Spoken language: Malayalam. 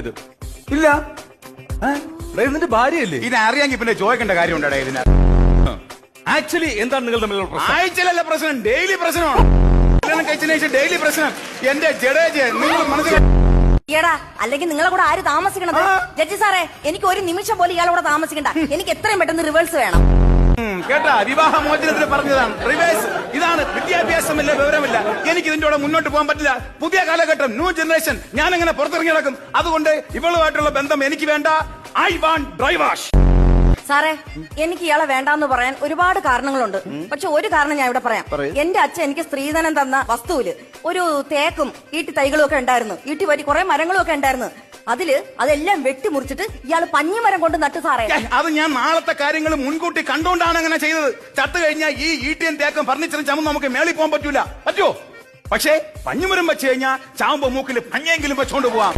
ഇത് ഇല്ല ഇതിന്റെ ഭാര്യയല്ലേ? ഇതിനറിയാമെങ്കിൽ പിന്നെ ചോദിക്കേണ്ട കാര്യമുണ്ടേ ഇതിന്. ആക്ച്വലി എന്താണ് നിങ്ങൾ തമ്മിലുള്ള പ്രശ്നം? ആഴ്ചയിലല്ല പ്രശ്നം, ഡെയിലി പ്രശ്നമാണ്. കല്യാണം കഴിച്ചതിന് ശേഷം ഡെയിലി പ്രശ്നം. എന്റെ ജഡേജ് നിങ്ങൾ മനസ്സിലാക്കി എടാ, അല്ലെങ്കിൽ നിങ്ങളെ കൂടെ ആര് താമസിക്കണത്? ജഡ്ജി സാറേ, എനിക്ക് ഒരു നിമിഷം പോലും ഇയാളോടെ താമസിക്കണ്ട. എനിക്ക് എത്രയും പെട്ടെന്ന് റിവേഴ്സ് വേണം. കേട്ടാ, വിവാഹമോചനത്തിന് പറഞ്ഞതാണ് റിവേഴ്സ്. ഇതാണ് വിദ്യാഭ്യാസമില്ല, വിവരമില്ല. എനിക്ക് ഇതിന്റെ കൂടെ മുന്നോട്ട് പോകാൻ പറ്റില്ല. പുതിയ കാലഘട്ടം, ന്യൂ ജനറേഷൻ. ഞാൻ എങ്ങനെ പുറത്തിറങ്ങി നടക്കും? അതുകൊണ്ട് ഇവളുമായിട്ടുള്ള ബന്ധം എനിക്ക് വേണ്ട. I want dry wash. സാറേ, എനിക്ക് ഇയാളെ വേണ്ടാന്ന് പറയാൻ ഒരുപാട് കാരണങ്ങളുണ്ട്. പക്ഷെ ഒരു കാരണം ഞാൻ ഇവിടെ പറയാം. എന്റെ അച്ഛൻ എനിക്ക് സ്ത്രീധനം തന്ന വസ്തുവില് ഒരു തേക്കും ഈട്ടി തൈകളും ഒക്കെ ഉണ്ടായിരുന്നു. ഈട്ടി പറ്റി കുറെ മരങ്ങളും ഒക്കെ ഉണ്ടായിരുന്നു. അതെല്ലാം വെട്ടിമുറിച്ചിട്ട് ഇയാള് പഞ്ഞിമരം കൊണ്ട് നട്ടു സാറേ. അത് ഞാൻ നാളത്തെ കാര്യങ്ങൾ മുൻകൂട്ടി കണ്ടുകൊണ്ടാണ് അങ്ങനെ ചെയ്തത്. ചത്തു കഴിഞ്ഞാൽ ഈ ഈട്ടിയും തേക്കും ഫർണിച്ചറും ചമന്ന് നമുക്ക് മേളിൽ പോകാൻ പറ്റൂല. പറ്റുമോ? പക്ഷേ പഞ്ഞിമരം വെച്ച് കഴിഞ്ഞാൽ ചാവുമ്പോ മൂക്കിൽ പഞ്ഞെങ്കിലും വെച്ചോണ്ട് പോവാം.